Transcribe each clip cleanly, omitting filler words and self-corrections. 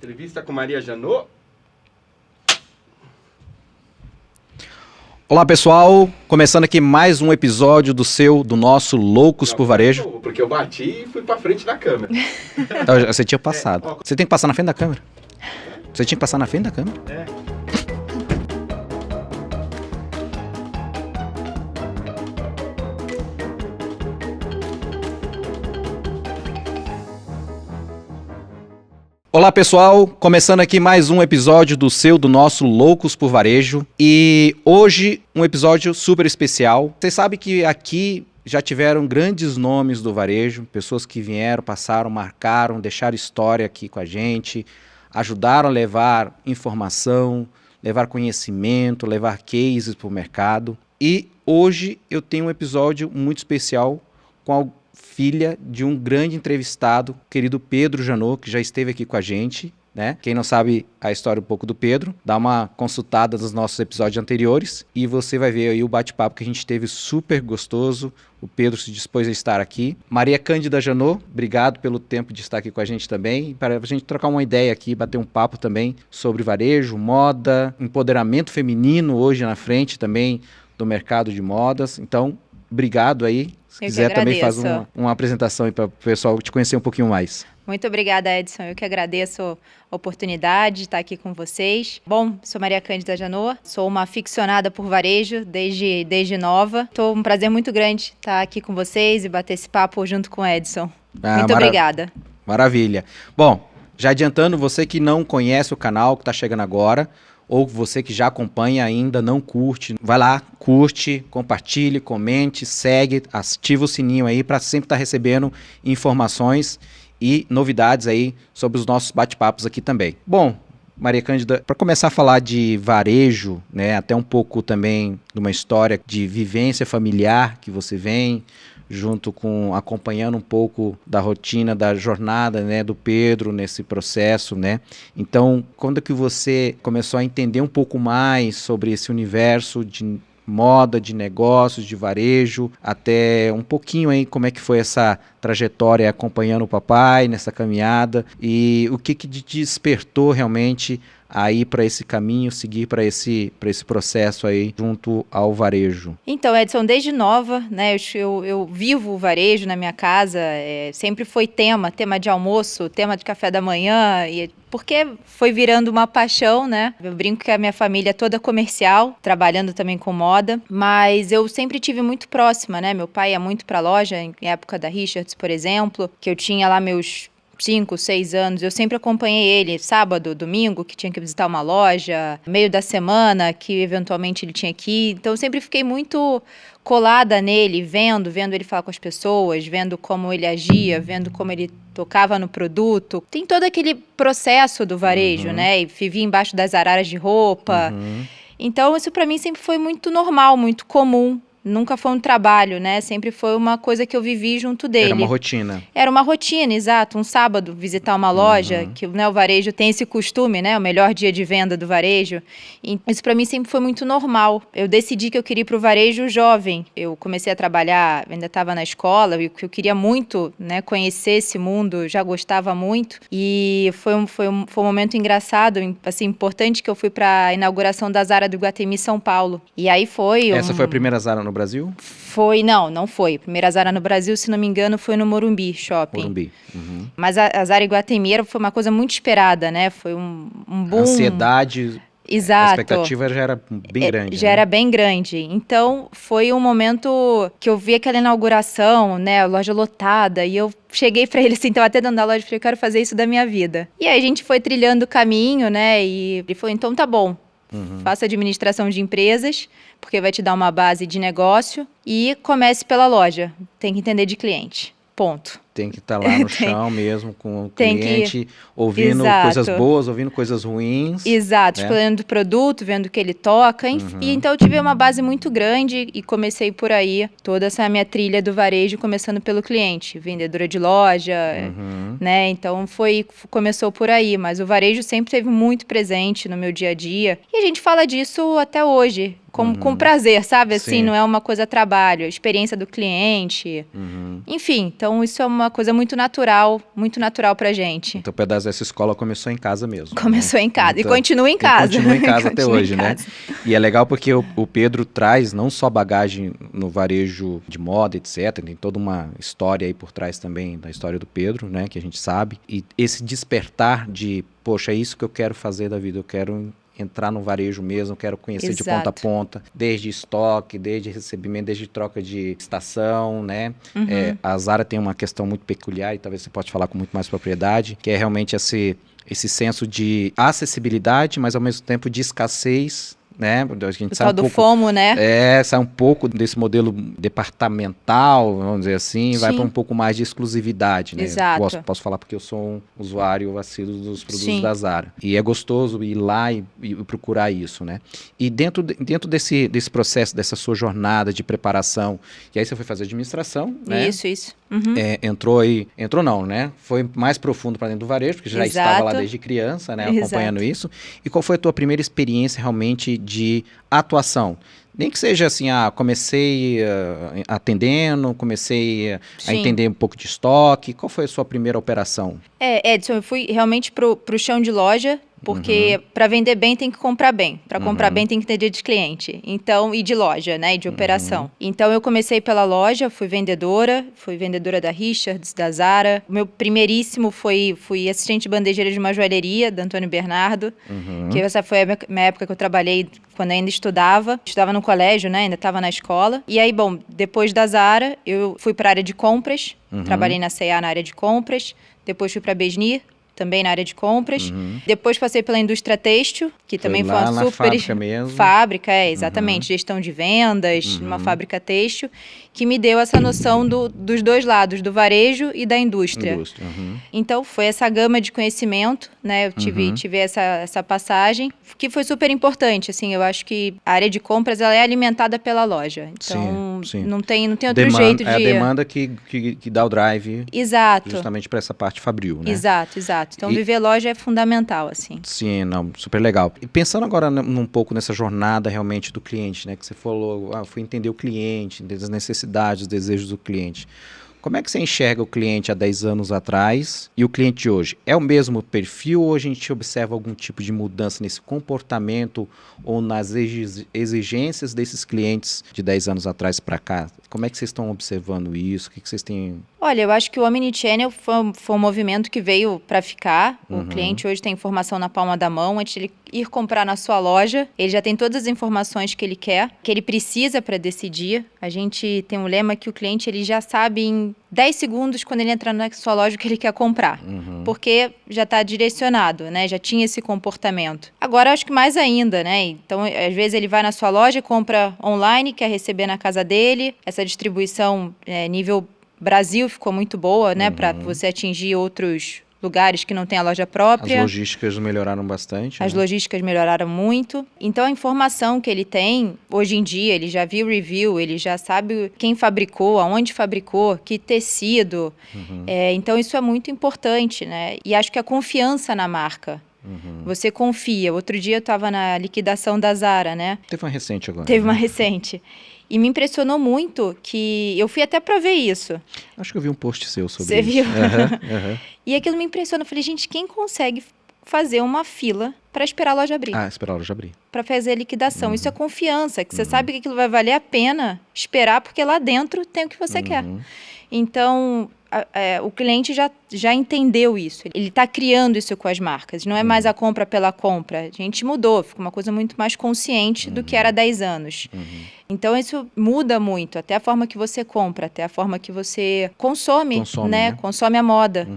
Entrevista com Maria Janot. Olá pessoal, começando aqui mais um episódio do nosso Loucos por Varejo. Porque eu bati e fui pra frente da câmera. Então, você tinha passado. Você tem que passar na frente da câmera. Você tinha que passar na frente da câmera. Olá pessoal, começando aqui mais um episódio do nosso Loucos por Varejo. E hoje um episódio super especial. Vocês sabem que aqui já tiveram grandes nomes do varejo, pessoas que vieram, passaram, marcaram, deixaram história aqui com a gente, ajudaram a levar informação, levar conhecimento, levar cases para o mercado. E hoje eu tenho um episódio muito especial com a filha de um grande entrevistado, querido Pedro Janot, que já esteve aqui com a gente, né? Quem não sabe a história um pouco do Pedro, dá uma consultada nos nossos episódios anteriores e você vai ver aí o bate-papo que a gente teve super gostoso. O Pedro se dispôs a estar aqui. Maria Cândida Janot, obrigado pelo tempo de estar aqui com a gente também, para a gente trocar uma ideia aqui, bater um papo também sobre varejo, moda, empoderamento feminino hoje na frente também do mercado de modas. Então, obrigado aí. Se quiser também faz uma apresentação aí para o pessoal te conhecer um pouquinho mais. Muito obrigada, Edson. Eu que agradeço a oportunidade de estar aqui com vocês. Bom, sou Maria Cândida Janot, sou uma aficionada por varejo desde nova. Um prazer muito grande estar aqui com vocês e bater esse papo junto com o Edson. Muito obrigada. Maravilha. Bom, já adiantando, você que não conhece o canal, que está chegando agora, ou você que já acompanha ainda, não curte, vai lá, curte, compartilhe, comente, segue, ativa o sininho aí para sempre estar recebendo informações e novidades aí sobre os nossos bate-papos aqui também. Bom, Maria Cândida, para começar a falar de varejo, né, até um pouco também de uma história de vivência familiar que você vem, junto com acompanhando um pouco da rotina, da jornada, né, do Pedro nesse processo, né? Então, quando é que você começou a entender um pouco mais sobre esse universo de moda, de negócios, de varejo, até um pouquinho aí como é que foi essa trajetória acompanhando o papai nessa caminhada e o que te despertou realmente a ir para esse caminho, seguir para esse processo aí junto ao varejo? Então, Edson, desde nova, né, eu vivo o varejo na minha casa, sempre foi tema de almoço, tema de café da manhã, porque foi virando uma paixão, né? Eu brinco que a minha família é toda comercial, trabalhando também com moda, mas eu sempre tive muito próxima, né? Meu pai ia muito para a loja, em época da Richards, por exemplo, que eu tinha lá meus 5, 6 anos, eu sempre acompanhei ele sábado, domingo, que tinha que visitar uma loja, meio da semana, que eventualmente ele tinha que ir. Então eu sempre fiquei muito colada nele, vendo ele falar com as pessoas, vendo como ele agia, vendo como ele tocava no produto. Tem todo aquele processo do varejo, né? E vivia embaixo das araras de roupa. Então isso para mim sempre foi muito normal, muito comum. Nunca foi um trabalho, né? Sempre foi uma coisa que eu vivi junto dele. Era uma rotina. Era uma rotina, exato. Um sábado, visitar uma loja, que, né, o varejo tem esse costume, né? O melhor dia de venda do varejo. E isso para mim sempre foi muito normal. Eu decidi que eu queria ir para o varejo jovem. Eu comecei a trabalhar, ainda estava na escola, e eu queria muito, né, conhecer esse mundo, já gostava muito. E foi um momento engraçado, assim, importante, que eu fui para a inauguração da Zara do Iguatemi, São Paulo. E aí foi... Essa foi a primeira Zara no Brasil? Não foi. A primeira Zara no Brasil, se não me engano, foi no Morumbi Shopping. Morumbi. Mas a Zara Iguatemi foi uma coisa muito esperada, né? Foi um boom. A ansiedade, exato. A expectativa já era bem grande. Já era bem grande. Então, foi um momento que eu vi aquela inauguração, né? A loja lotada, e eu cheguei pra ele assim, então até dentro da loja, falei, eu quero fazer isso da minha vida. E aí a gente foi trilhando o caminho, né? E ele falou, então tá bom. Faça administração de empresas, porque vai te dar uma base de negócio, e comece pela loja. Tem que entender de cliente. Ponto. Tem que estar lá no chão mesmo, com o cliente, ouvindo coisas boas, ouvindo coisas ruins. Exato, explorando o produto, vendo o que ele toca, enfim. Então eu tive uma base muito grande e comecei por aí, toda essa minha trilha do varejo, começando pelo cliente, vendedora de loja, né? Então começou por aí, mas o varejo sempre esteve muito presente no meu dia a dia. E a gente fala disso até hoje, com prazer, sabe? Assim, não é uma coisa trabalho, a experiência do cliente. Enfim, então isso é uma coisa muito natural pra gente. Então, o pedaço dessa escola começou em casa mesmo. Começou em casa. Então, E continua em casa. Continua em casa até Continua em hoje, né? casa. E é legal porque o Pedro traz não só bagagem no varejo de moda, etc. Tem toda uma história aí por trás também da história do Pedro, né? Que a gente sabe. E esse despertar de, poxa, é isso que eu quero fazer da vida. Eu quero entrar no varejo mesmo, quero conhecer de ponta a Exato. ponta, desde estoque, desde recebimento, desde troca de estação, né? A Zara tem uma questão muito peculiar, e talvez você possa falar com muito mais propriedade, que é realmente esse senso de acessibilidade, mas ao mesmo tempo de escassez, né? A gente O sai tal um do pouco, FOMO, né? sai um pouco desse modelo departamental, vamos dizer assim, e vai Sim. para um pouco mais de exclusividade, né? Exato. Posso falar porque eu sou um usuário assíduo dos produtos Sim. da Zara. E é gostoso ir lá e procurar isso, né? E dentro desse processo, dessa sua jornada de preparação, e aí você foi fazer administração, né? Isso. Uhum. Entrou não, né? Foi mais profundo para dentro do varejo, porque já Exato. estava lá desde criança, né? Acompanhando Exato. isso. E qual foi a tua primeira experiência realmente de atuação? Nem que seja assim, comecei atendendo, comecei a Sim. entender um pouco de estoque. Qual foi a sua primeira operação? Edson, eu fui realmente pro chão de loja, porque para vender bem tem que comprar bem. Para comprar bem tem que ter dia de cliente. Então, e de loja, né? E de operação. Então, eu comecei pela loja, fui vendedora da Richards, da Zara. O meu primeiríssimo fui assistente de bandejeira de uma joalheria, da Antônio Bernardo. Que essa foi a minha época que eu trabalhei quando eu ainda estudava. Estudava no colégio, né? Ainda estava na escola. E aí, bom, depois da Zara, eu fui para a área de compras. Trabalhei na C&A na área de compras. Depois fui para a Besni, também na área de compras. Depois passei pela indústria têxtil, que também foi uma lá na super fábrica mesmo. fábrica, exatamente, gestão de vendas, numa fábrica têxtil, que me deu essa noção dos dois lados, do varejo e da indústria. Então, foi essa gama de conhecimento, né? Eu tive essa passagem, que foi super importante, assim, eu acho que a área de compras, ela é alimentada pela loja. Então, Sim. não tem outro jeito de... É a demanda que dá o drive. Exato. Justamente para essa parte fabril, né? Exato. Então, viver loja é fundamental, assim. Sim, não, super legal. E pensando agora um pouco nessa jornada realmente do cliente, né? Que você falou, fui entender o cliente, entender as necessidades, os desejos do cliente. Como é que você enxerga o cliente há 10 anos atrás e o cliente de hoje? É o mesmo perfil ou a gente observa algum tipo de mudança nesse comportamento ou nas exigências desses clientes de 10 anos atrás para cá? Como é que vocês estão observando isso? O que vocês têm... Olha, eu acho que o Omnichannel foi um movimento que veio para ficar. O cliente hoje tem informação na palma da mão. Antes de ele ir comprar na sua loja, ele já tem todas as informações que ele quer, que ele precisa para decidir. A gente tem um lema que o cliente ele já sabe em 10 segundos, quando ele entra na sua loja, o que ele quer comprar. Porque já está direcionado, né? Já tinha esse comportamento. Agora, acho que mais ainda, né? Então, às vezes ele vai na sua loja, compra online, quer receber na casa dele. Essa distribuição nível Brasil ficou muito boa, né? Para você atingir outros lugares que não tem a loja própria. As logísticas melhoraram bastante. As né? logísticas melhoraram muito. Então, a informação que ele tem, hoje em dia, ele já viu review, ele já sabe quem fabricou, aonde fabricou, que tecido. Então, isso é muito importante, né? E acho que a confiança na marca. Você confia. Outro dia eu estava na liquidação da Zara, né? Teve uma recente agora. Teve uma recente. E me impressionou muito que... Eu fui até para ver isso. Acho que eu vi um post seu sobre Você isso. viu? Aham. E aquilo me impressionou. Eu falei, gente, quem consegue fazer uma fila para esperar a loja abrir? Esperar a loja abrir. Para fazer a liquidação. Isso é confiança, que você sabe que aquilo vai valer a pena esperar, porque lá dentro tem o que você quer. Então, o cliente já entendeu isso. Ele está criando isso com as marcas. Não é mais a compra pela compra. A gente mudou, ficou uma coisa muito mais consciente do que era há 10 anos. Então, isso muda muito. Até a forma que você compra, até a forma que você consome, né? Consome a moda.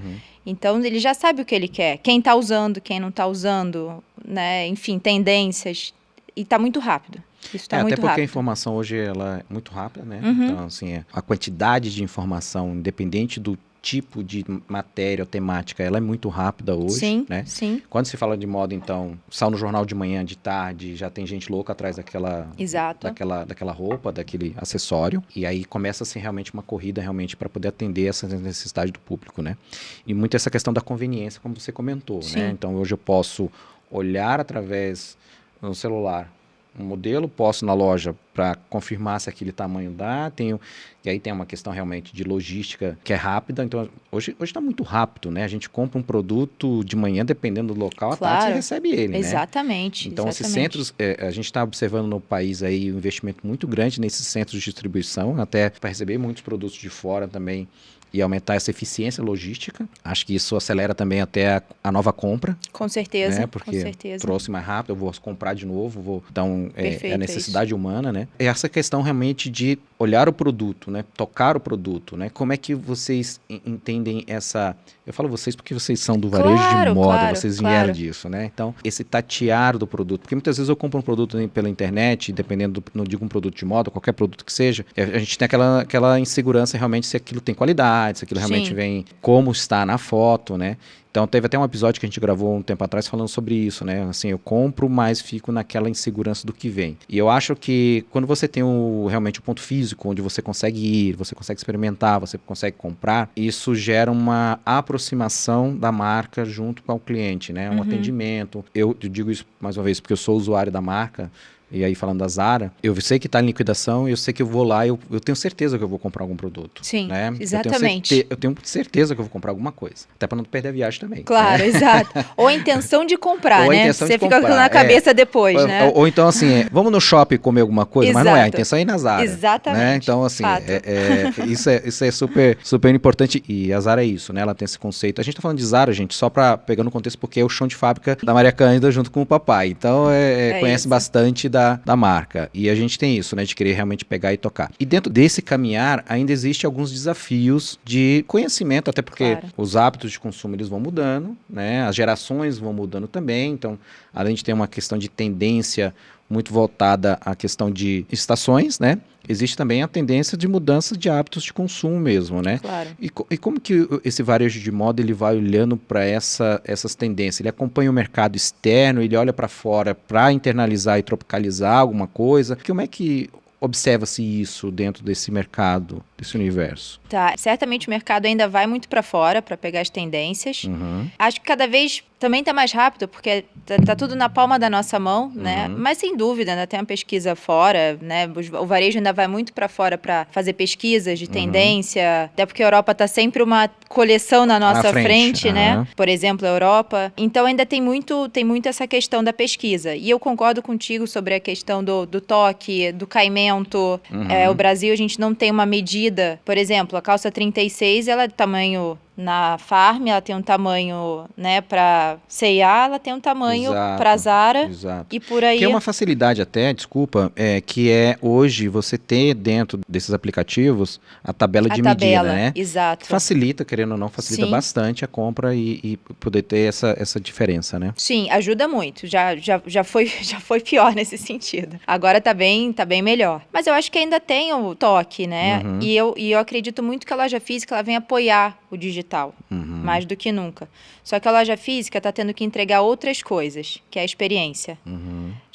Então, ele já sabe o que ele quer. Quem está usando, quem não está usando, né? Enfim, tendências. E está muito rápido. Isso está muito até porque rápido. a informação hoje ela é muito rápida, né? Então, assim, a quantidade de informação, independente do tipo de matéria ou temática, ela é muito rápida hoje, Sim, né? sim. Quando se fala de moda, então, sai no jornal de manhã, de tarde, já tem gente louca atrás daquela roupa, daquele acessório, e aí começa assim realmente uma corrida realmente para poder atender essa necessidade do público, né? E muito essa questão da conveniência, como você comentou, Sim. né? Então, hoje eu posso olhar através do celular, um modelo, posto na loja para confirmar se aquele tamanho dá, e aí tem uma questão realmente de logística que é rápida, então hoje está muito rápido, né? A gente compra um produto de manhã, dependendo do local, à tarde você recebe ele, né? Exatamente. Então esses centros, a gente está observando no país aí um investimento muito grande nesses centros de distribuição, até para receber muitos produtos de fora também, e aumentar essa eficiência logística. Acho que isso acelera também até a nova compra. Com certeza, né? Porque com certeza. trouxe mais rápido, eu vou comprar de novo, então é a necessidade isso. humana, né? É essa questão realmente de olhar o produto, né? Tocar o produto, né? Como é que vocês entendem essa... Eu falo vocês porque vocês são do varejo de moda, vocês vieram disso, né? Então, esse tatear do produto, porque muitas vezes eu compro um produto pela internet, dependendo não digo um produto de moda, qualquer produto que seja, a gente tem aquela insegurança realmente se aquilo tem qualidade, se aquilo realmente vem como está na foto, né? Então, teve até um episódio que a gente gravou um tempo atrás falando sobre isso, né? Assim, eu compro, mas fico naquela insegurança do que vem. E eu acho que quando você tem realmente o ponto físico, onde você consegue ir, você consegue experimentar, você consegue comprar, isso gera uma aproximação da marca junto com o cliente, né? Um atendimento. Eu digo isso mais uma vez porque eu sou usuário da marca. E aí, falando da Zara, eu sei que está em liquidação e eu sei que eu vou lá e eu tenho certeza que eu vou comprar algum produto. Sim, né? exatamente. Eu tenho certeza que eu vou comprar alguma coisa. Até para não perder a viagem também. Claro, né? exato. Ou a intenção de comprar, Ou a né? intenção de Você fica comprar, na cabeça depois, né? Ou então, assim, vamos no shopping comer alguma coisa, mas não é. A intenção é ir na Zara. Exatamente. Né? Então, assim, isso é super, super importante. E a Zara é isso, né? Ela tem esse conceito. A gente tá falando de Zara, gente, só para pegar no contexto, porque é o chão de fábrica da Maria Cândida junto com o papai. Então, conhece isso. bastante da marca. E a gente tem isso, né, de querer realmente pegar e tocar. E dentro desse caminhar, ainda existe alguns desafios de conhecimento, até porque os hábitos de consumo eles vão mudando, né, as gerações vão mudando também. Então, além de ter uma questão de tendência muito voltada à questão de estações, né, existe também a tendência de mudança de hábitos de consumo mesmo, né? Claro. E como que esse varejo de moda ele vai olhando para essas tendências? Ele acompanha o mercado externo, ele olha para fora para internalizar e tropicalizar alguma coisa? Como é que observa-se isso dentro desse mercado, desse universo? Tá, certamente o mercado ainda vai muito para fora para pegar as tendências. Acho que cada vez também está mais rápido, porque tá tudo na palma da nossa mão, né? Mas sem dúvida, ainda tem uma pesquisa fora, né? O varejo ainda vai muito para fora para fazer pesquisas de tendência, até porque a Europa tá sempre uma coleção na nossa frente, né? Por exemplo, a Europa. Então ainda tem muito essa questão da pesquisa. E eu concordo contigo sobre a questão do toque, do caimento. O Brasil, a gente não tem uma medida. Por exemplo, a calça 36, ela é de tamanho... Na Farm, ela tem um tamanho, né, para C&A, ela tem um tamanho para Zara e por aí. Que é uma facilidade até, desculpa, que é hoje você ter dentro desses aplicativos a tabela de medida, né? Exato. Facilita, querendo ou não, facilita bastante a compra e poder ter essa diferença, né? Sim, ajuda muito. Já foi pior nesse sentido. Agora tá bem melhor. Mas eu acho que ainda tem o toque, né? E eu acredito muito que a loja física ela vem apoiar o digital, mais do que nunca. Só que a loja física está tendo que entregar outras coisas, que é a experiência.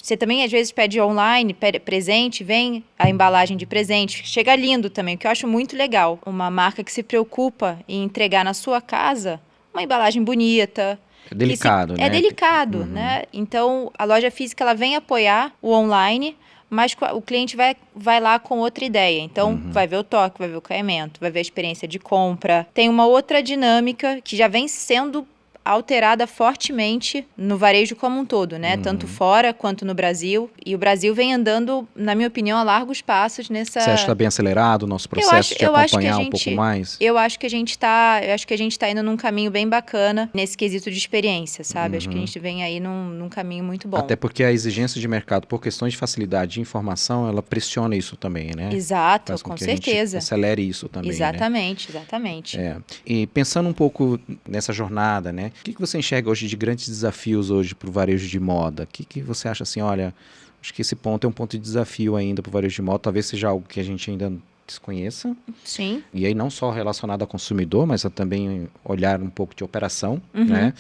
Você também, às vezes, pede online, presente, vem a embalagem de presente. Chega lindo também, que eu acho muito legal. Uma marca que se preocupa em entregar na sua casa uma embalagem bonita. É delicado, né? É delicado, né? Então, a loja física ela vem apoiar o online, mas o cliente vai lá com outra ideia. Então, vai ver o toque, vai ver o caimento, vai ver a experiência de compra. Tem uma outra dinâmica que já vem sendo alterada fortemente no varejo como um todo, né? Tanto fora quanto no Brasil. E o Brasil vem andando, na minha opinião, a largos passos nessa... Você acha que está bem acelerado o nosso processo de acompanhar um pouco mais? Eu acho que a gente está indo num caminho bem bacana nesse quesito de experiência, sabe? Acho que a gente vem aí num caminho muito bom. Até porque a exigência de mercado, por questões de facilidade de informação, ela pressiona isso também, né? Exato, com certeza. Acelere isso também, exatamente. E pensando um pouco nessa jornada, né? O que você enxerga hoje de grandes desafios hoje para o varejo de moda? O que você acha assim, olha, acho que esse ponto é um ponto de desafio ainda para o varejo de moda, talvez seja algo que a gente ainda desconheça. Sim. E aí não só relacionado ao consumidor, mas também olhar um pouco de operação, né?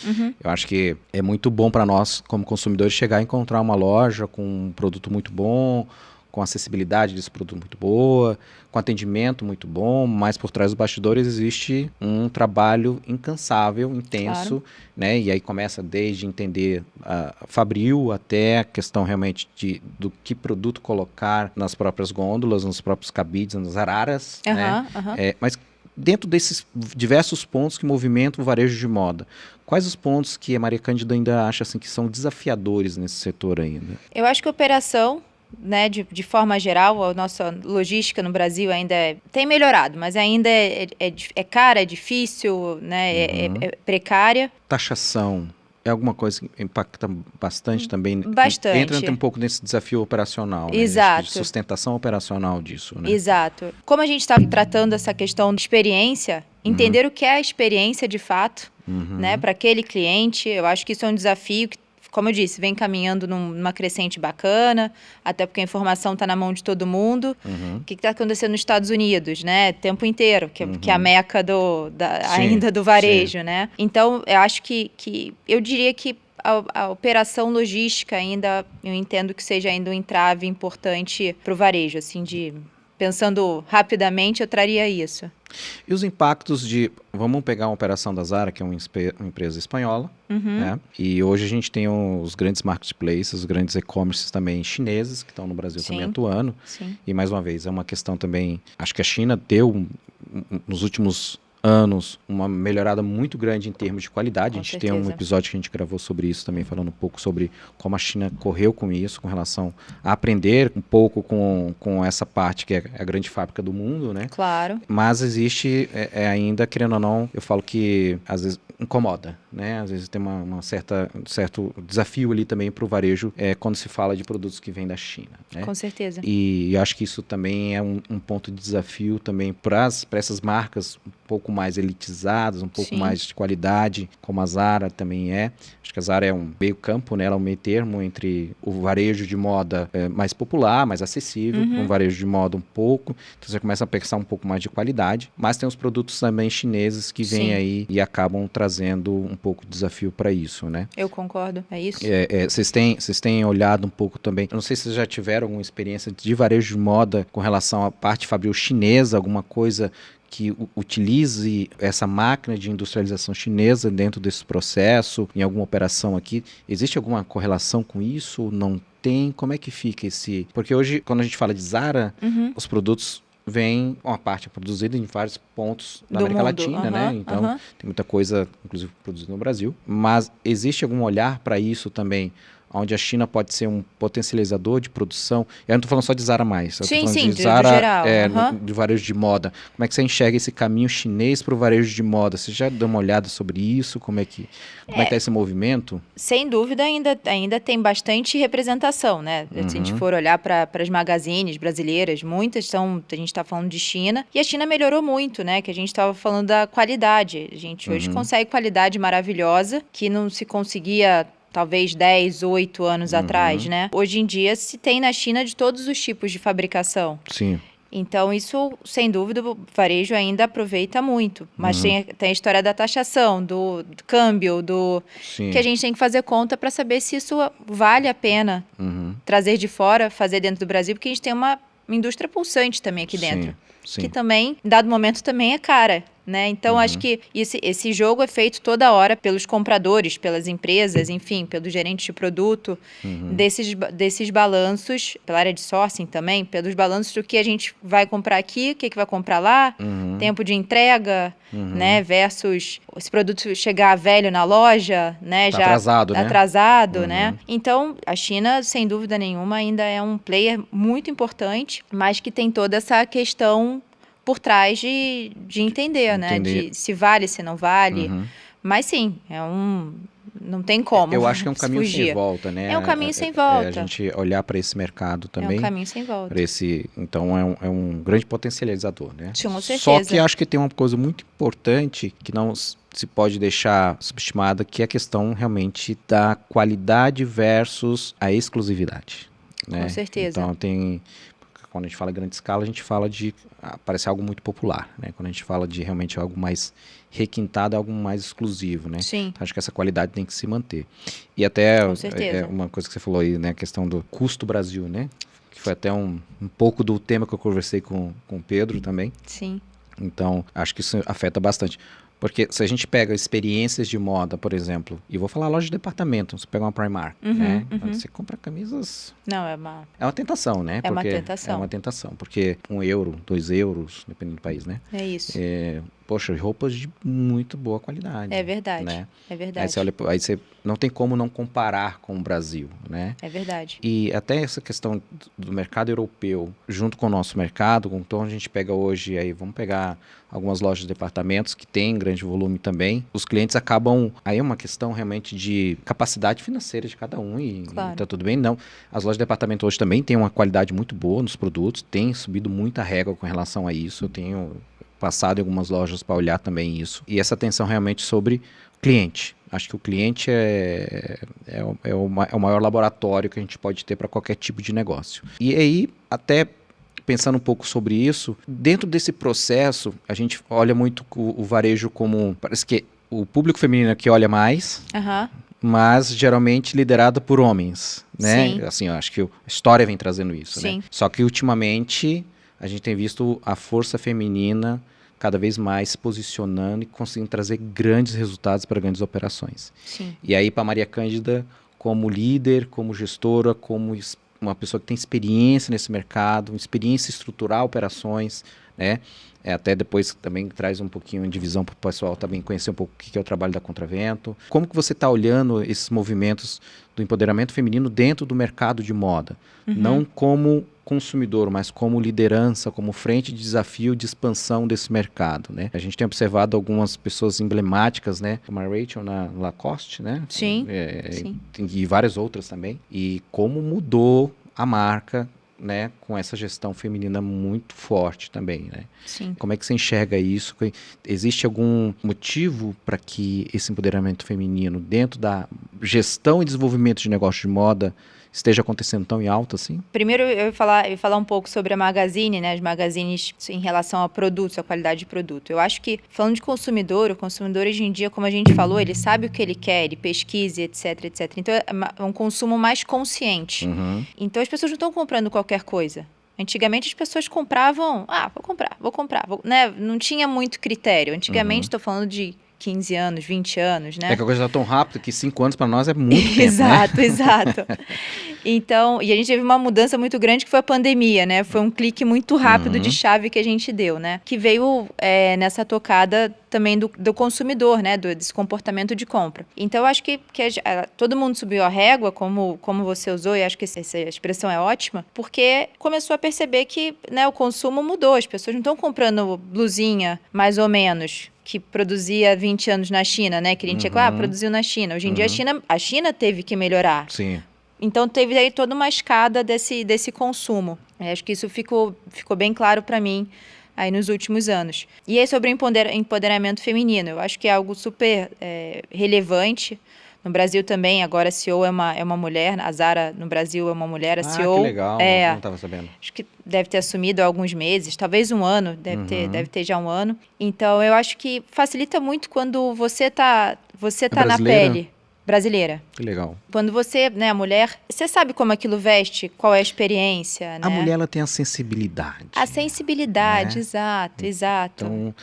Eu acho que é muito bom para nós, como consumidores, chegar a encontrar uma loja com um produto muito bom, com acessibilidade desse produto muito boa, com atendimento muito bom, mas por trás dos bastidores existe um trabalho incansável, intenso, Claro. né? E aí começa desde entender a Fabril até a questão realmente do que produto colocar nas próprias gôndolas, nos próprios cabides, nas araras, né? Mas dentro desses diversos pontos que movimentam o varejo de moda, quais os pontos que a Maria Cândida ainda acha assim, que são desafiadores nesse setor ainda? Eu acho que a operação, né, de forma geral, a nossa logística no Brasil ainda tem melhorado, mas ainda é cara, é difícil, né, é precária. Taxação é alguma coisa que impacta bastante também? Bastante. Entra um pouco nesse desafio operacional, né? Exato. De sustentação operacional disso, né? Exato. Como a gente está tratando essa questão de experiência, entender o que é a experiência de fato, né, para aquele cliente, eu acho que isso é um desafio que, como eu disse, vem caminhando numa crescente bacana, até porque a informação está na mão de todo mundo. O que está acontecendo nos Estados Unidos, né? O tempo inteiro, que é a meca ainda do varejo, né? Então, eu acho que eu diria que a operação logística ainda, eu entendo que seja ainda um entrave importante para o varejo, assim, pensando rapidamente, eu traria isso. E os impactos vamos pegar uma operação da Zara, que é uma empresa espanhola, né? E hoje a gente tem os grandes marketplaces, os grandes e-commerces também chineses, que estão no Brasil também atuando. Sim. E mais uma vez, é uma questão também, acho que a China deu, nos últimos anos, uma melhorada muito grande em termos de qualidade. A gente tem um episódio que a gente gravou sobre isso também, falando um pouco sobre como a China correu com isso, com relação a aprender um pouco com essa parte que é a grande fábrica do mundo, né? Claro. Mas existe ainda, querendo ou não, eu falo que às vezes incomoda, né? Às vezes tem um certo desafio ali também para o varejo quando se fala de produtos que vêm da China, né? Com certeza. E eu acho que isso também é um ponto de desafio também para essas marcas um pouco mais elitizadas, um pouco mais de qualidade, como a Zara também é. Acho que a Zara é um meio campo, né? Ela é um meio termo entre o varejo de moda mais popular, mais acessível, um varejo de moda um pouco. Então você começa a pensar um pouco mais de qualidade, mas tem os produtos também chineses que vêm aí e acabam trazendo um pouco de desafio para isso, né? Eu concordo, é isso. Vocês têm olhado um pouco também, eu não sei se vocês já tiveram alguma experiência de varejo de moda com relação à parte fabril chinesa, alguma coisa que utilize essa máquina de industrialização chinesa dentro desse processo, em alguma operação aqui. Existe alguma correlação com isso? Não tem? Como é que fica esse... Porque hoje, quando a gente fala de Zara, os produtos vêm, uma parte é produzida em vários pontos da América Latina, né? Então, tem muita coisa, inclusive, produzida no Brasil. Mas existe algum olhar para isso também, onde a China pode ser um potencializador de produção? Eu não estou falando só de Zara mais. Eu estou falando de Zara, geral. De varejo de moda. Como é que você enxerga esse caminho chinês para o varejo de moda? Você já deu uma olhada sobre isso? Como é que está esse movimento? Sem dúvida, ainda tem bastante representação, né? Se a gente for olhar para as magazines brasileiras, muitas são, a gente está falando de China, e a China melhorou muito, né? Que a gente estava falando da qualidade. A gente hoje consegue qualidade maravilhosa, que não se conseguia talvez 10, 8 anos atrás, né? Hoje em dia se tem na China de todos os tipos de fabricação. Sim. Então, isso, sem dúvida, o varejo ainda aproveita muito. Mas tem a história da taxação, do câmbio, que a gente tem que fazer conta para saber se isso vale a pena trazer de fora, fazer dentro do Brasil, porque a gente tem uma indústria pulsante também aqui dentro. Que também, em dado momento, também é cara, né? Então, acho que esse jogo é feito toda hora pelos compradores, pelas empresas, enfim, pelos gerentes de produto, desses balanços, pela área de sourcing também, pelos balanços do que a gente vai comprar aqui, o que vai comprar lá, tempo de entrega, né? Versus esse produto chegar velho na loja, né? Tá já atrasado, né? Atrasado, né? Então, a China, sem dúvida nenhuma, ainda é um player muito importante, mas que tem toda essa questão por trás de entender, né? De se vale, se não vale. Mas sim, não tem como. Eu acho que é um caminho fugir. Sem volta, né? É um caminho sem volta. A gente olhar para esse mercado também. É um caminho sem volta. Então é um grande potencializador, né? Com certeza. Só que acho que tem uma coisa muito importante que não se pode deixar subestimada, que é a questão realmente da qualidade versus a exclusividade. Né? Com certeza. Então quando a gente fala em grande escala, a gente fala de parece algo muito popular, né? Quando a gente fala de realmente algo mais requintado, algo mais exclusivo, né? Sim. Então, acho que essa qualidade tem que se manter. E até Com certeza. uma coisa que você falou aí, né? A questão do custo Brasil, né? que foi até um pouco do tema que eu conversei com o Pedro também. Sim. Então, acho que isso afeta bastante. Porque se a gente pega experiências de moda, por exemplo, e vou falar loja de departamento, você pega uma Primark, né? Você compra camisas... Não, é uma tentação, né? É uma Porque tentação. É uma tentação, porque €1, €2, dependendo do país, né? É isso. Poxa, roupas de muito boa qualidade. É verdade. Né? É verdade. Aí você olha, aí você não tem como não comparar com o Brasil, né? É verdade. E até essa questão do mercado europeu, junto com o nosso mercado, então a gente pega hoje, aí vamos pegar algumas lojas de departamentos que têm grande volume também, os clientes acabam, aí é uma questão realmente de capacidade financeira de cada um e Claro. tá tudo bem, não. As lojas de departamento hoje também têm uma qualidade muito boa nos produtos, tem subido muita régua com relação a isso, eu tenho passado em algumas lojas para olhar também isso. E essa atenção realmente sobre cliente. Acho que o cliente é o maior laboratório que a gente pode ter para qualquer tipo de negócio. E aí, até pensando um pouco sobre isso, dentro desse processo, a gente olha muito o varejo como... Parece que o público feminino que olha mais... mas geralmente liderado por homens, né? Sim. Assim, eu acho que a história vem trazendo isso, Sim. né? Só que ultimamente a gente tem visto a força feminina cada vez mais se posicionando e conseguindo trazer grandes resultados para grandes operações. Sim. E aí para Maria Cândida, como líder, como gestora, como uma pessoa que tem experiência nesse mercado, experiência em estruturar operações, né? Até depois também traz um pouquinho de visão para o pessoal também conhecer um pouco o que é o trabalho da Contravento. Como que você está olhando esses movimentos do empoderamento feminino dentro do mercado de moda? Não como consumidor, mas como liderança, como frente de desafio de expansão desse mercado, né? A gente tem observado algumas pessoas emblemáticas, né? Como a Rachel na Lacoste, né? Sim. Sim. E várias outras também. E como mudou a marca, né, com essa gestão feminina muito forte também, né? Sim. Como é que você enxerga isso? Existe algum motivo para que esse empoderamento feminino dentro da gestão e desenvolvimento de negócio de moda esteja acontecendo tão em alta assim? Primeiro eu ia falar um pouco sobre a Magazine, né, as magazines em relação a produtos, a qualidade de produto. Eu acho que, falando de consumidor, o consumidor hoje em dia, como a gente falou, ele sabe o que ele quer, ele pesquisa, etc, etc. Então é um consumo mais consciente. Então as pessoas não estão comprando qualquer coisa. Antigamente as pessoas compravam, vou comprar, né? Não tinha muito critério. Antigamente, estou falando de 15 anos, 20 anos, né? É que a coisa está tão rápida que 5 anos para nós é muito tempo, exato, né? Exato. Então, e a gente teve uma mudança muito grande que foi a pandemia, né? Foi um clique muito rápido de chave que a gente deu, né? Que veio nessa tocada também do consumidor, né? Desse comportamento de compra. Então, eu acho que todo mundo subiu a régua, como você usou, e acho que essa expressão é ótima, porque começou a perceber que, né, o consumo mudou. As pessoas não estão comprando blusinha, mais ou menos, que produzia 20 anos na China, né? Que a gente produziu na China. Hoje em dia a China teve que melhorar. Sim. Então teve aí toda uma escada desse consumo. Acho que isso ficou bem claro para mim aí nos últimos anos. E aí sobre empoderamento feminino, eu acho que é algo super relevante. No Brasil também, agora a CEO é uma mulher, a Zara no Brasil é uma mulher, a CEO... que legal, não estava sabendo. Acho que deve ter assumido há alguns meses, talvez um ano, deve ter já um ano. Então, eu acho que facilita muito quando você tá na pele. Brasileira. Que legal. Quando você, né, a mulher, você sabe como aquilo veste, qual é a experiência, né? A mulher, ela tem a sensibilidade. A sensibilidade, né? Exato. Então,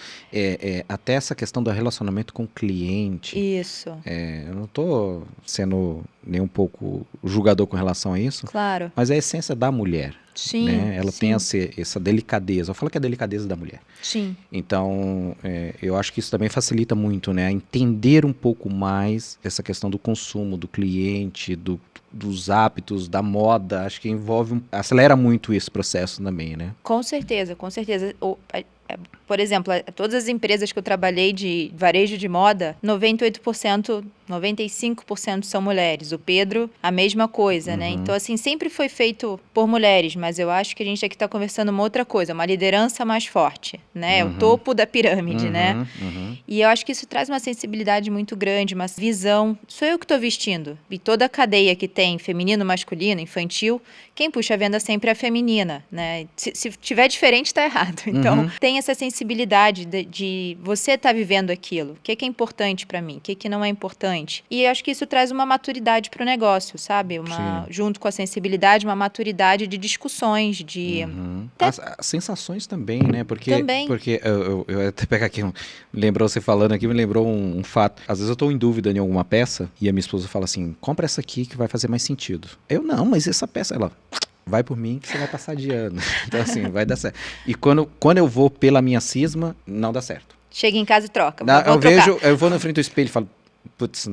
até essa questão do relacionamento com o cliente. Isso. Eu não estou sendo nem um pouco julgador com relação a isso. Claro. Mas é a essência da mulher. Sim, né? Ela tem essa delicadeza. Eu falo que é a delicadeza da mulher. Sim. Então, eu acho que isso também facilita muito, né? A entender um pouco mais essa questão do consumo, do cliente, dos hábitos, da moda. Acho que acelera muito esse processo também, né? Com certeza, com certeza. Por exemplo, todas as empresas que eu trabalhei de varejo de moda, 98%, 95% são mulheres. O Pedro, a mesma coisa, né? Então, assim, sempre foi feito por mulheres, mas eu acho que a gente aqui está conversando uma outra coisa, uma liderança mais forte, né? O topo da pirâmide, né? E eu acho que isso traz uma sensibilidade muito grande, uma visão. Sou eu que estou vestindo. E toda a cadeia que tem feminino, masculino, infantil, quem puxa a venda sempre é a feminina, né? Se tiver diferente, está errado. Então, tem essa sensibilidade de você estar vivendo aquilo. O que é importante para mim? O que não é importante? E eu acho que isso traz uma maturidade para o negócio, sabe? Junto com a sensibilidade, uma maturidade de discussões, de... As sensações também, né? Porque eu até pegar aqui, lembrou você falando aqui, me lembrou um fato. Às vezes eu tô em dúvida em alguma peça e a minha esposa fala assim, compra essa aqui que vai fazer mais sentido. Eu, não, mas essa peça, ela... vai por mim que você vai passar de ano. Então, assim, vai dar certo. E quando eu vou pela minha cisma, não dá certo. Chega em casa e troca. Eu vou na frente do espelho e falo, putz,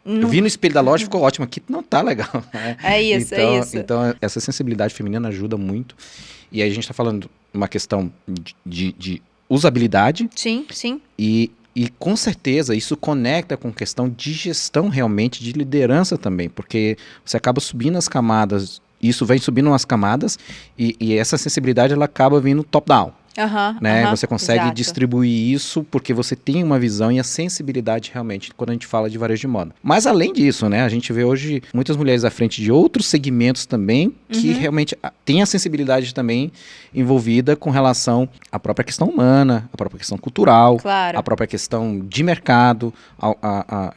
eu vi no espelho da loja, ficou ótimo, aqui não tá legal. Né? É isso. Então, essa sensibilidade feminina ajuda muito. E aí a gente tá falando uma questão de usabilidade. Sim. E com certeza isso conecta com questão de gestão realmente, de liderança também, porque você acaba subindo as camadas, isso vem subindo umas camadas e essa sensibilidade ela acaba vindo top-down. Né? Você consegue distribuir isso porque você tem uma visão e a sensibilidade realmente quando a gente fala de varejo de moda. Mas além disso, né, a gente vê hoje muitas mulheres à frente de outros segmentos também que realmente tem a sensibilidade também envolvida com relação à própria questão humana, à própria questão cultural, claro. à própria questão de mercado.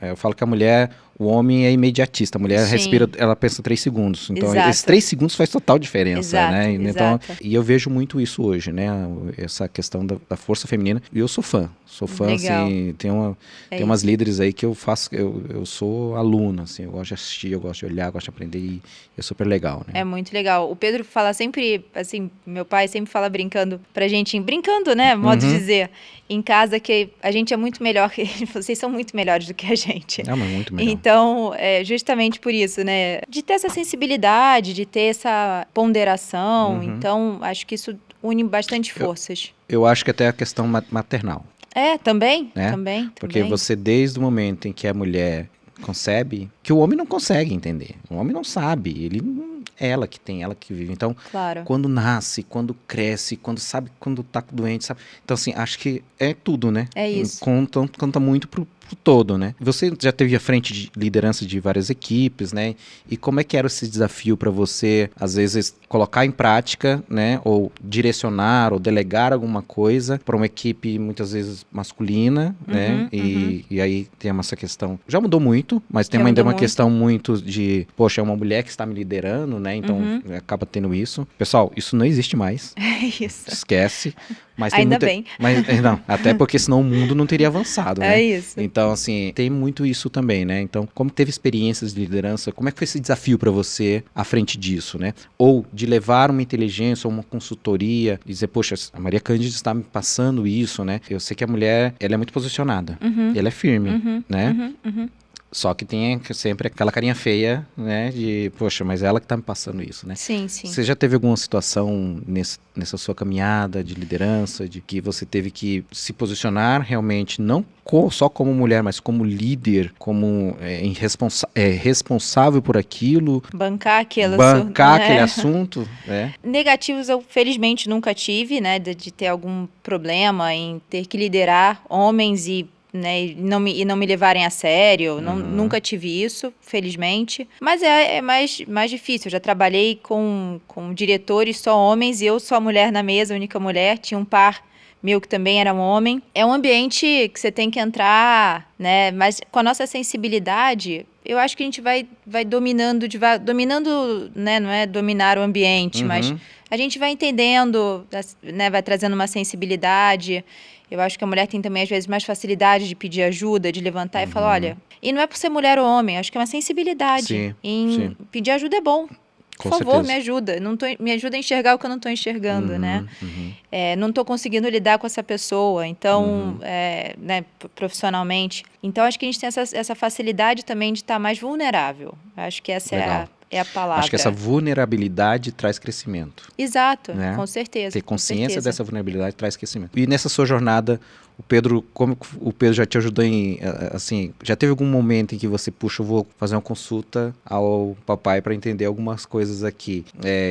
Eu falo que a mulher... O homem é imediatista, a mulher respira, ela pensa 3 segundos. Então, esses 3 segundos faz total diferença, né? Então, e eu vejo muito isso hoje, né? Essa questão da força feminina. E eu sou fã, assim, tem umas líderes aí que eu faço, eu sou aluno, assim, eu gosto de assistir, eu gosto de olhar, eu gosto de aprender e é super legal, né? É muito legal. O Pedro fala sempre, assim, meu pai sempre fala brincando pra gente, brincando, né? Modo de dizer, em casa que a gente é muito melhor, vocês são muito melhores do que a gente. Mas muito melhor. Então, justamente por isso, né? De ter essa sensibilidade, de ter essa ponderação. Então, acho que isso une bastante forças. Eu acho que até a questão maternal. Também, né? também. Porque você, desde o momento em que a mulher concebe, que o homem não consegue entender. O homem não sabe, ela que vive. Então, quando nasce, quando cresce, quando tá doente, sabe? Então, assim, acho que é tudo, né? É isso. Conta muito pro todo, né? Você já teve à frente de liderança de várias equipes, né? E como é que era esse desafio para você, às vezes, colocar em prática, né? Ou direcionar, ou delegar alguma coisa para uma equipe, muitas vezes, masculina, né? E aí tem essa questão... Já mudou muito, mas tem ainda uma questão muito de... Poxa, é uma mulher que está me liderando, né? Então, acaba tendo isso. Pessoal, isso não existe mais. Isso. Esquece. Mas ainda bem. Mas, não, até porque senão o mundo não teria avançado, né? É isso. Então, assim, tem muito isso também, né? Então, como teve experiências de liderança, como é que foi esse desafio para você à frente disso, né? Ou de levar uma inteligência ou uma consultoria e dizer, poxa, a Maria Cândida está me passando isso, né? Eu sei que a mulher, ela é muito posicionada, ela é firme, né? Só que tem sempre aquela carinha feia, né? De, poxa, mas ela que tá me passando isso, né? Sim. Você já teve alguma situação nessa sua caminhada de liderança, de que você teve que se posicionar realmente, não só como mulher, mas como líder, como responsável por aquilo? Bancar aquele assunto, né? Negativos eu, felizmente, nunca tive, né? De ter algum problema em ter que liderar homens e não me levarem a sério. Nunca tive isso, felizmente. Mas é mais difícil. Eu já trabalhei com diretores só homens e eu sou a mulher na mesa, a única mulher. Tinha um par meu que também era um homem. É um ambiente que você tem que entrar, né? Mas com a nossa sensibilidade, eu acho que a gente vai dominando, né? Não é dominar o ambiente, mas a gente vai entendendo, né? Vai trazendo uma sensibilidade. Eu acho que a mulher tem também, às vezes, mais facilidade de pedir ajuda, de levantar e falar, olha... E não é por ser mulher ou homem, acho que é uma sensibilidade. Sim. Pedir ajuda é bom. Por favor, me ajuda. Me ajuda a enxergar o que eu não estou enxergando, né? Não estou conseguindo lidar com essa pessoa, então, né, profissionalmente. Então, acho que a gente tem essa facilidade também de estar mais vulnerável. Acho que essa é a palavra. Acho que essa vulnerabilidade traz crescimento. Exato, né? Com certeza. Ter consciência dessa vulnerabilidade traz crescimento. E nessa sua jornada, como o Pedro já te ajudou assim, já teve algum momento em que você, puxa, eu vou fazer uma consulta ao papai para entender algumas coisas aqui.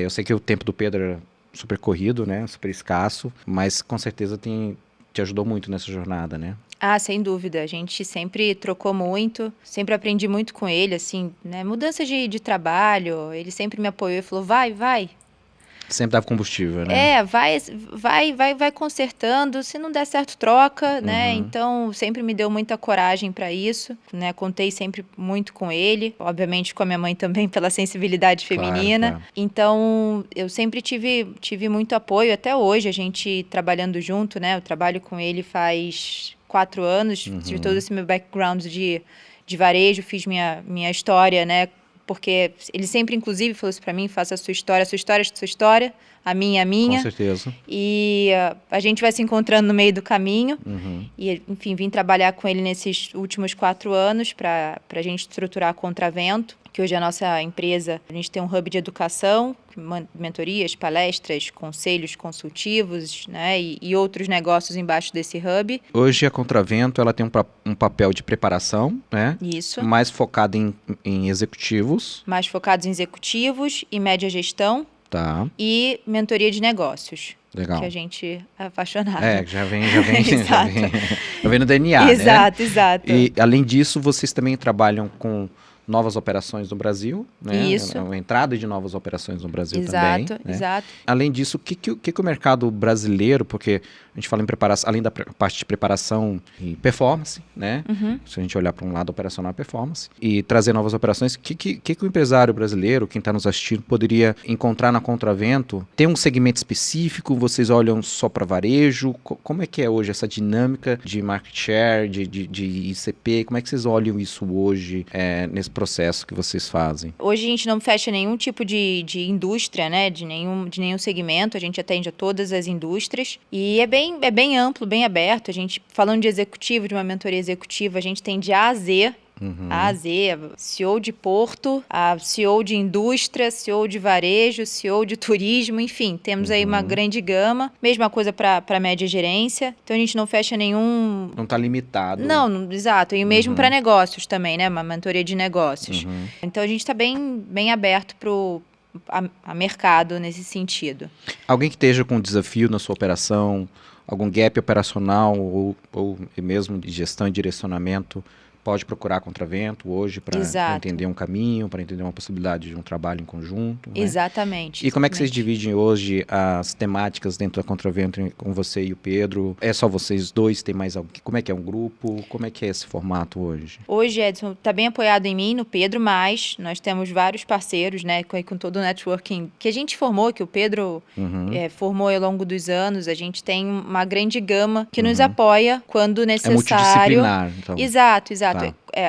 Eu sei que o tempo do Pedro era super corrido, né? Super escasso, mas com certeza te ajudou muito nessa jornada, né? Sem dúvida. A gente sempre trocou muito, sempre aprendi muito com ele, assim, né? Mudança de trabalho, ele sempre me apoiou e falou, vai. Sempre dava combustível, né? Vai consertando, se não der certo, troca, né? Então, sempre me deu muita coragem para isso, né? Contei sempre muito com ele, obviamente com a minha mãe também, pela sensibilidade feminina. Claro. Então, eu sempre tive muito apoio, até hoje, a gente trabalhando junto, né? Eu trabalho com ele faz 4 anos, tive todo esse meu background de varejo, fiz minha história, né? Porque ele sempre, inclusive, falou isso pra mim, faça a sua história é sua história, a minha é a minha. Com certeza. E a gente vai se encontrando no meio do caminho. E, enfim, vim trabalhar com ele nesses últimos 4 anos para a gente estruturar a Contravento, que hoje é a nossa empresa. A gente tem um hub de educação, mentorias, palestras, conselhos consultivos, né, e outros negócios embaixo desse hub. Hoje a Contravento ela tem um papel de preparação, né? Isso. Mais focado em executivos. Mais focados em executivos e média gestão. Tá. E mentoria de negócios. Legal. Que a gente é apaixonado. Já vem Exato. no DNA, Exato. E além disso, vocês também trabalham com novas operações no Brasil, né? Isso. A entrada de novas operações no Brasil também. Exato. Além disso, o que o mercado brasileiro, porque a gente fala em preparação, além da parte de preparação e performance, né? Se a gente olhar para um lado operacional, performance, e trazer novas operações, o que o empresário brasileiro, quem está nos assistindo, poderia encontrar na Contravento? Tem um segmento específico? Vocês olham só para varejo? Como é que é hoje essa dinâmica de market share, de ICP? Como é que vocês olham isso hoje nesse processo que vocês fazem? Hoje a gente não fecha nenhum tipo de indústria, né? De nenhum segmento. A gente atende a todas as indústrias. E é bem amplo, bem aberto. A gente, falando de executivo, de uma mentoria executiva, a gente tem de A a Z. A a Z, CEO de porto, a CEO de indústria, CEO de varejo, CEO de turismo, enfim, temos aí uma grande gama. Mesma coisa para média gerência. Então a gente não fecha nenhum... Não está limitado. Não, exato. E mesmo para negócios também, né? Uma mentoria de negócios. Então a gente está bem aberto a mercado nesse sentido. Alguém que esteja com desafio na sua operação, algum gap operacional ou mesmo de gestão e direcionamento, pode procurar a Contravento hoje para entender um caminho, para entender uma possibilidade de um trabalho em conjunto. Né? Exatamente. E como é que vocês dividem hoje as temáticas dentro da Contravento com você e o Pedro? É só vocês dois? Tem mais alguém? Como é que é um grupo? Como é que é esse formato hoje? Hoje, Edson, está bem apoiado em mim, no Pedro, mas nós temos vários parceiros, né, com todo o networking que a gente formou, que o Pedro formou ao longo dos anos. A gente tem uma grande gama que nos apoia quando necessário. É multidisciplinar, então. Exato.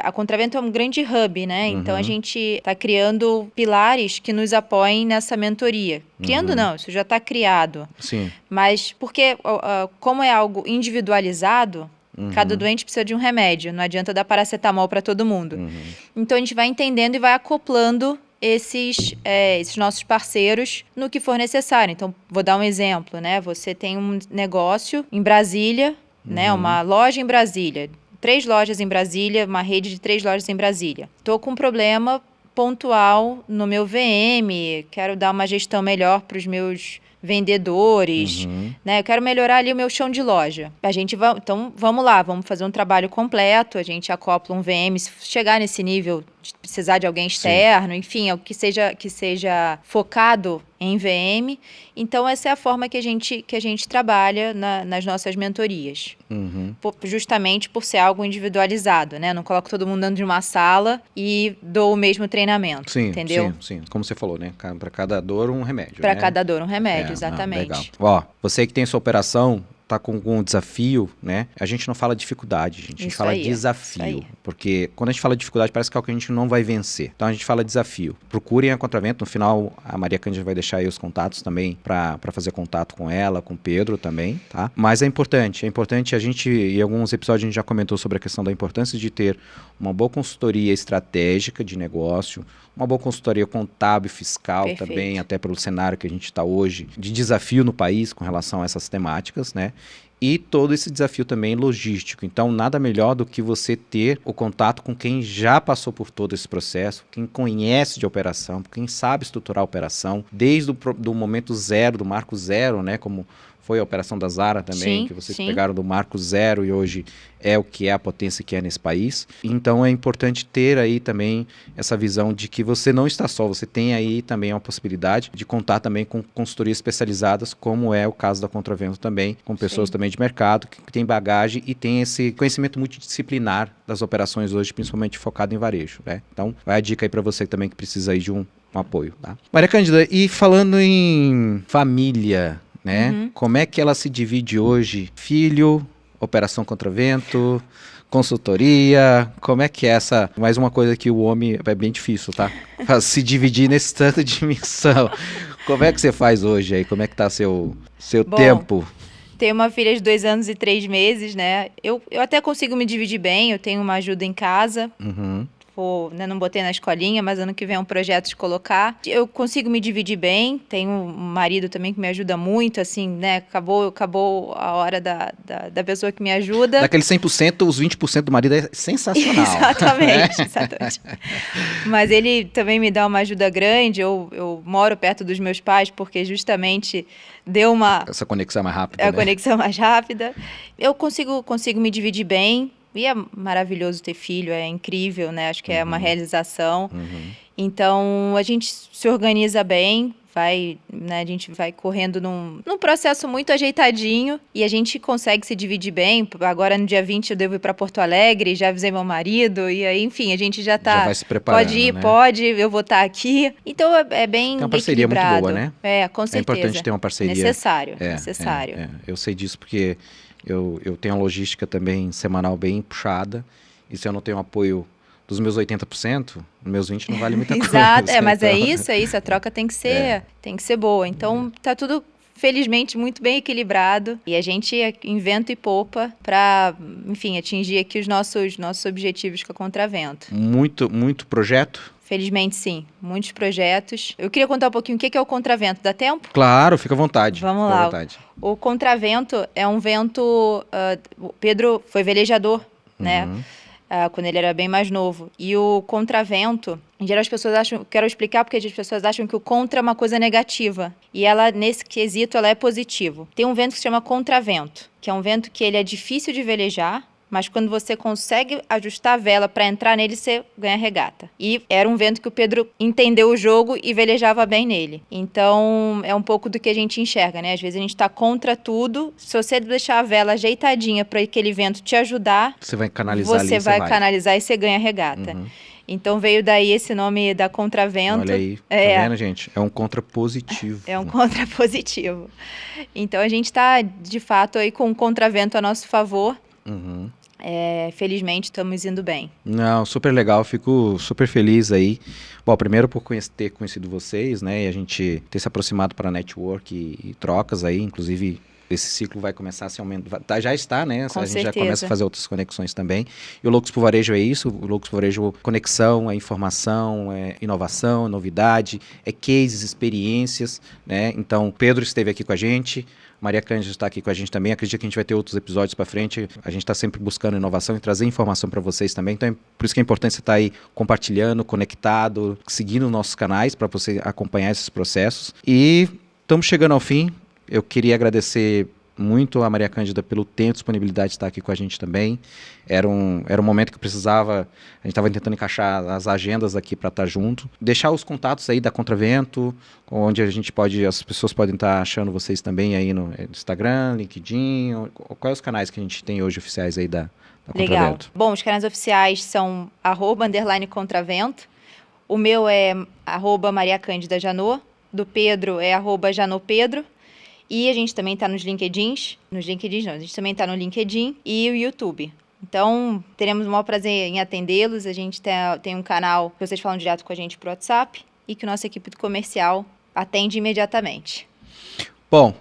A Contravento é um grande hub, né? Então a gente está criando pilares que nos apoiem nessa mentoria. Criando não, isso já está criado. Sim. Mas porque como é algo individualizado, cada doente precisa de um remédio. Não adianta dar paracetamol para todo mundo. Então a gente vai entendendo e vai acoplando esses nossos parceiros no que for necessário. Então vou dar um exemplo, né? Você tem um negócio em Brasília, né? Uma loja em Brasília. 3 lojas em Brasília, uma rede de 3 lojas em Brasília. Estou com um problema pontual no meu VM, quero dar uma gestão melhor para os meus vendedores, né? Eu quero melhorar ali o meu chão de loja. Então, vamos lá, vamos fazer um trabalho completo, a gente acopla um VM, se chegar nesse nível de precisar de alguém externo, enfim, que seja focado em VM. Então, essa é a forma que a gente trabalha nas nossas mentorias. Justamente por ser algo individualizado, né? Não coloco todo mundo dentro de uma sala e dou o mesmo treinamento, entendeu? Sim. Como você falou, né? Para cada dor, um remédio. Para cada dor, um remédio, exatamente. Legal. Ó, você que tem sua operação, tá com um desafio, né? A gente não fala dificuldade, gente. A gente fala desafio. Porque quando a gente fala dificuldade, parece que é algo que a gente não vai vencer. Então a gente fala desafio. Procurem a Contravento. No final, a Maria Cândida vai deixar aí os contatos também para fazer contato com ela, com o Pedro também, tá? Mas é importante a gente, em alguns episódios a gente já comentou sobre a questão da importância de ter uma boa consultoria estratégica de negócio, uma boa consultoria contábil e fiscal também, até pelo cenário que a gente está hoje, de desafio no país com relação a essas temáticas, né? E todo esse desafio também logístico. Então, nada melhor do que você ter o contato com quem já passou por todo esse processo, quem conhece de operação, quem sabe estruturar a operação, desde o momento zero, do marco zero, né? Como foi a operação da Zara também, Sim, que vocês sim. pegaram do marco zero e hoje é o que é a potência que é nesse país. Então é importante ter aí também essa visão de que você não está só, você tem aí também a possibilidade de contar também com consultorias especializadas, como é o caso da Contravento também, com pessoas Sim. também de mercado, que tem bagagem e tem esse conhecimento multidisciplinar das operações hoje, principalmente focado em varejo, né? Então vai a dica aí para você também que precisa aí de um apoio, tá? Maria Cândida, e falando em família, né? Como é que ela se divide hoje? Filho, operação Contravento, consultoria, como é que é essa? Mais uma coisa que o homem é bem difícil, tá? Se dividir nesse tanto de missão. Como é que você faz hoje aí? Como é que tá seu Bom, tempo? Tenho uma filha de 2 anos e 3 meses, né? Eu até consigo me dividir bem, eu tenho uma ajuda em casa. Uhum. Né, não botei na escolinha, mas ano que vem é um projeto de colocar. Eu consigo me dividir bem, tenho um marido também que me ajuda muito, assim, né? Acabou a hora da pessoa que me ajuda. Daquele 100%, os 20% do marido é sensacional. Exatamente. Mas ele também me dá uma ajuda grande. Eu moro perto dos meus pais porque justamente deu Essa conexão mais rápida, a né? conexão mais rápida. Eu consigo me dividir bem. E é maravilhoso ter filho, é incrível, né? Acho que é uma realização. Então, a gente se organiza bem, né? A gente vai correndo num processo muito ajeitadinho e a gente consegue se dividir bem. Agora, no dia 20, eu devo ir para Porto Alegre, já avisei meu marido, e aí, enfim, a gente já tá... Já vai se preparando, pode ir, né? pode, eu vou estar aqui. Então, é bem Tem uma parceria equilibrado. muito boa, né? É, com certeza. É importante ter uma parceria. Necessário. Eu sei disso porque eu tenho uma logística também semanal bem puxada, e se eu não tenho apoio dos meus 80%, meus 20% não vale muita coisa. Exato, mas então... é isso, a troca tem que ser boa. Então, tá tudo, felizmente, muito bem equilibrado, e a gente inventa e poupa para, enfim, atingir aqui os nossos objetivos com a Contravento. Muito projeto? Felizmente, sim. Muitos projetos. Eu queria contar um pouquinho o que é o Contravento. Dá tempo? Claro, fica à vontade. Vamos fica à lá. vontade. O Contravento é um vento... o Pedro foi velejador, né? Quando ele era bem mais novo. E o contravento, em geral as pessoas acham... Quero explicar porque as pessoas acham que o contra é uma coisa negativa. E ela, nesse quesito, ela é positivo. Tem um vento que se chama contravento, que é um vento que ele é difícil de velejar, mas quando você consegue ajustar a vela para entrar nele, você ganha regata. E era um vento que o Pedro entendeu o jogo e velejava bem nele. Então, é um pouco do que a gente enxerga, né? Às vezes a gente está contra tudo. Se você deixar a vela ajeitadinha para aquele vento te ajudar, você vai canalizar ali, você vai canalizar e você ganha regata. Então veio daí esse nome da Contravento. Olha aí, tá vendo, gente? É um contra positivo. É um contra positivo. Então a gente está, de fato, aí com o contravento a nosso favor. Felizmente estamos indo bem. Não, super legal, fico super feliz aí. Bom, primeiro por ter conhecido vocês, né, e a gente ter se aproximado para network e trocas aí, inclusive esse ciclo vai começar a se aumentar, já está, né, Com a gente certeza. já começa a fazer outras conexões também, e o Loucos por Varejo é isso, o Loucos por Varejo conexão, é informação, é inovação, é novidade, é cases, experiências, né, então Pedro esteve aqui com a gente, Maria Cândida está aqui com a gente também. Acredito que a gente vai ter outros episódios para frente. A gente está sempre buscando inovação e trazer informação para vocês também. Então, por isso que é importante você estar aí compartilhando, conectado, seguindo nossos canais para você acompanhar esses processos. E estamos chegando ao fim. Eu queria agradecer muito a Maria Cândida pelo tempo e disponibilidade de estar aqui com a gente também. Era um momento que precisava, a gente estava tentando encaixar as agendas aqui para estar junto. Deixar os contatos aí da Contravento, onde as pessoas podem estar achando vocês também aí no Instagram, LinkedIn, quais os canais que a gente tem hoje oficiais aí da Legal. Contravento? Bom, os canais oficiais são @_Contravento. O meu é @Maria Cândida Janot. Do Pedro é @JanotPedro. E a gente também está nos LinkedIns. A gente também está no LinkedIn e o YouTube. Então, teremos o maior prazer em atendê-los. A gente tem um canal que vocês falam direto com a gente pro WhatsApp e que nossa equipe do comercial atende imediatamente. Bom,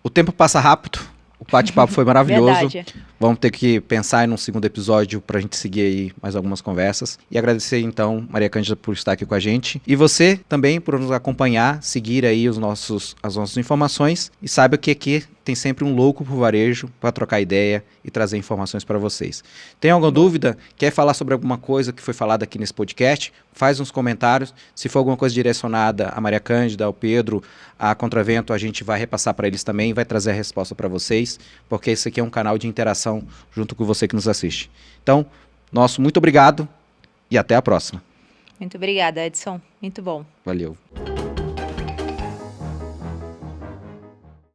o tempo passa rápido. O bate-papo foi maravilhoso. Verdade. Vamos ter que pensar em um segundo episódio para a gente seguir aí mais algumas conversas. E agradecer então, Maria Cândida, por estar aqui com a gente. E você também por nos acompanhar, seguir aí as nossas informações. E saiba que aqui tem sempre um louco por varejo para trocar ideia e trazer informações para vocês. Tem alguma dúvida? Quer falar sobre alguma coisa que foi falada aqui nesse podcast? Faz uns comentários. Se for alguma coisa direcionada a Maria Cândida, ao Pedro, a Contravento, a gente vai repassar para eles também e vai trazer a resposta para vocês, porque esse aqui é um canal de interação junto com você que nos assiste. Então, nosso muito obrigado e até a próxima. Muito obrigada, Edson. Muito bom. Valeu.